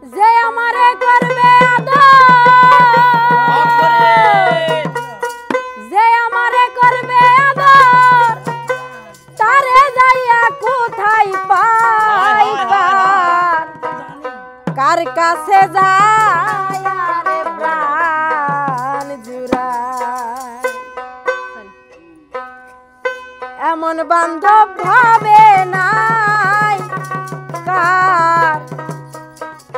যে আমারে করবে আদর, যে আমারে করবে আদর, তারে যাইয়া কোথায় পাই? কার কাছে যায় রে প্রাণ জুড়ায়? এমন বান্ধব ভাবে নাই,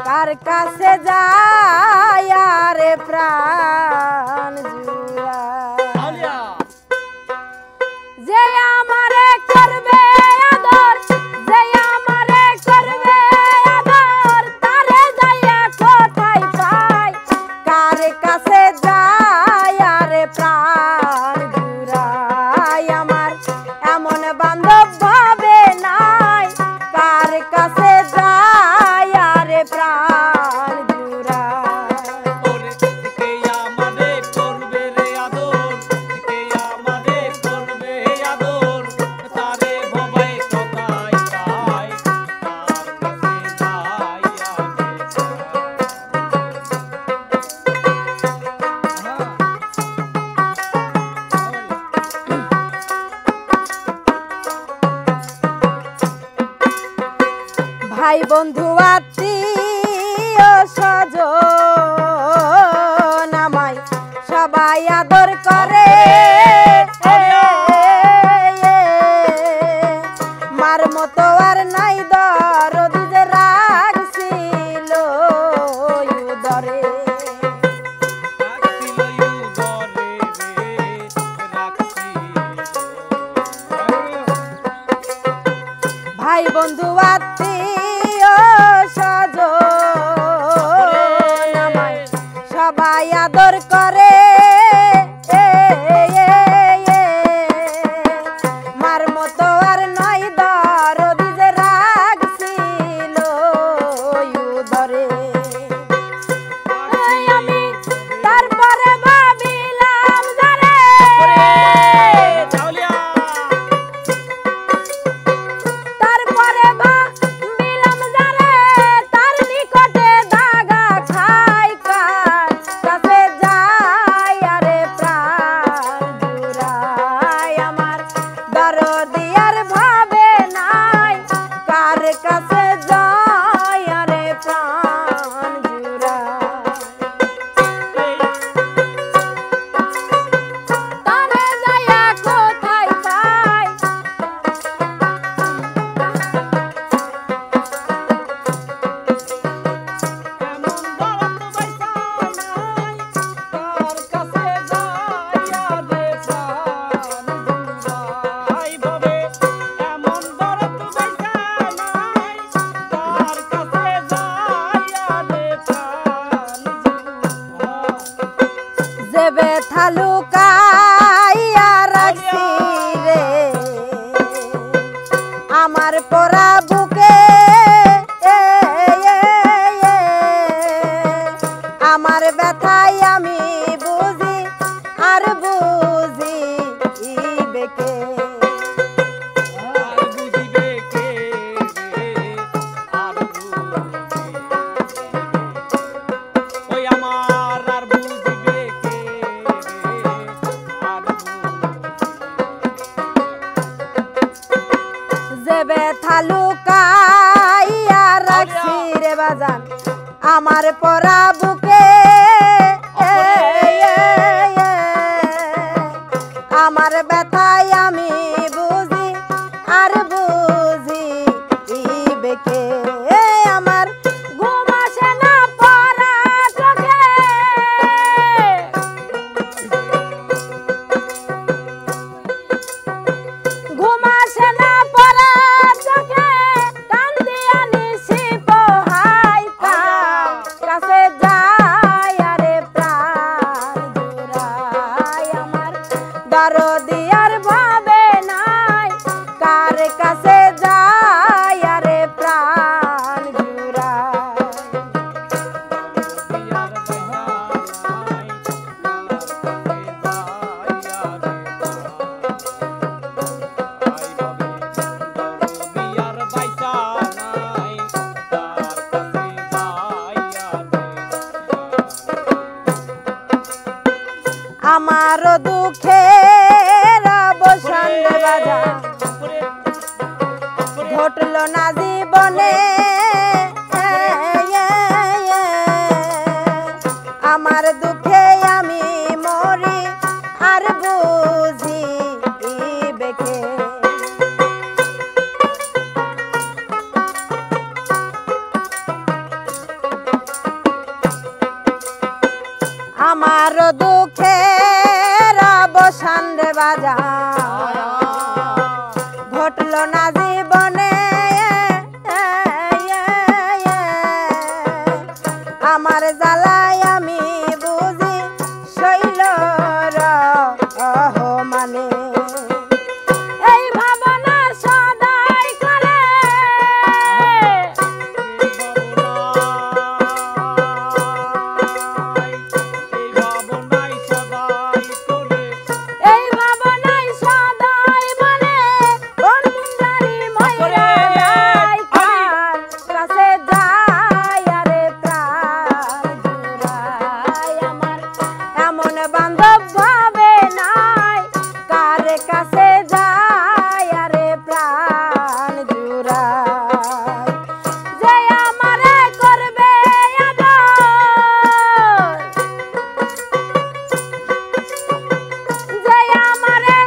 কার কাছে যায় রে প্রাণ জুড়ায়? যে আমারে করবে আদর, যে আমারে করবে আদর, তারে যাইয়া কোথায় পাই? কার কাছে যায় রে প্রাণ জুড়ায়? আমার এমন বান্ধব ভাবে নাই, কার কাছে যায় রে প্রাণ জুড়ায়? ভাই বন্ধু আত্মীয় স্বজন আমায় সবাই আদর করে, মার মতো আর নাই দরদ যে রাখছিল উদরে। ভাই বন্ধু আত্মীয় স্বজন আমায় সবাই আদর করে, মার মতো আর নয় দরদ যে রাখছিল উদরে। আমি তারপরে ভাবিলাম যারে, তারপরে ভাবিলাম যারে, তার নিকটে দাগা খাই। কার কাছে যায় রে প্রাণ জুড়ায়? আমার দরদি আর ভাবে নাই, কার কাছে যায় রে প্রাণ জুড়ায়? তারে যাইয়া কোথায় পাই? যে ব্যথা লুকাইয়া রাখছি রে আমার পোড়া বুকে, আমার ব্যথাই আমি বুঝি আর বুঝি বেকে। যে ব্যথা লুকাইয়া রাখছি রে বাজান আমার পোড়া বুকে, আমার ব্যথাই আমি বুঝি আর বুঝি বেকে। আমার ঘুম আসে না পড়া চোখে, ঘুম আসে না পড়া চোখে, কান্দিয়া নিশি পোহাই। কার কাছে যায় বাজার ঘটলো না জীবনে আমার জ্বালায় আমি বুঝি শৈল মানে এই ভাবনা সদাই করে এই ভাবনাই সদাই বলে ওর মুন্ডারি ময়রা যায় কার কাছে যায় আরে প্রাণ জুড়ায় আমার এমন বান্ধব ভাবে নাই কার কাছে যায় আরে প্রাণ জুড়ায় যে আমারে করবে আদর যে আমারে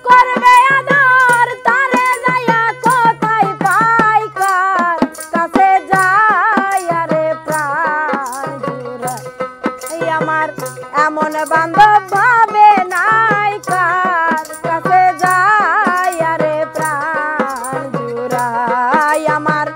করবে আদর তারে যায়া কোথায় পাই কার কাছে যায় আরে প্রাণ জুড়ায় আমার এমন বান্ধব ভাবে নাই কার কাছে যায় আরে প্রাণ জুড়ায় আমার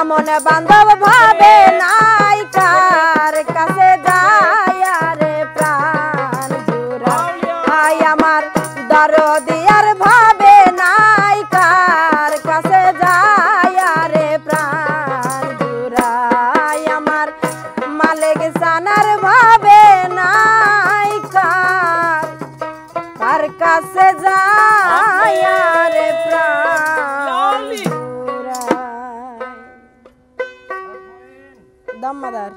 এমন বান্ধব ভাবে নাই কার কাছে যায় আরে প্রাণ জুড়ায় আমার দরদিয়ার ভাবে নাই কার কাছে যায় আরে প্রাণ জুড়ায় আমার মালিক সানার ভাবে নাই কার কাছে যায় আরে প্রাণ জুড়ায় দমদার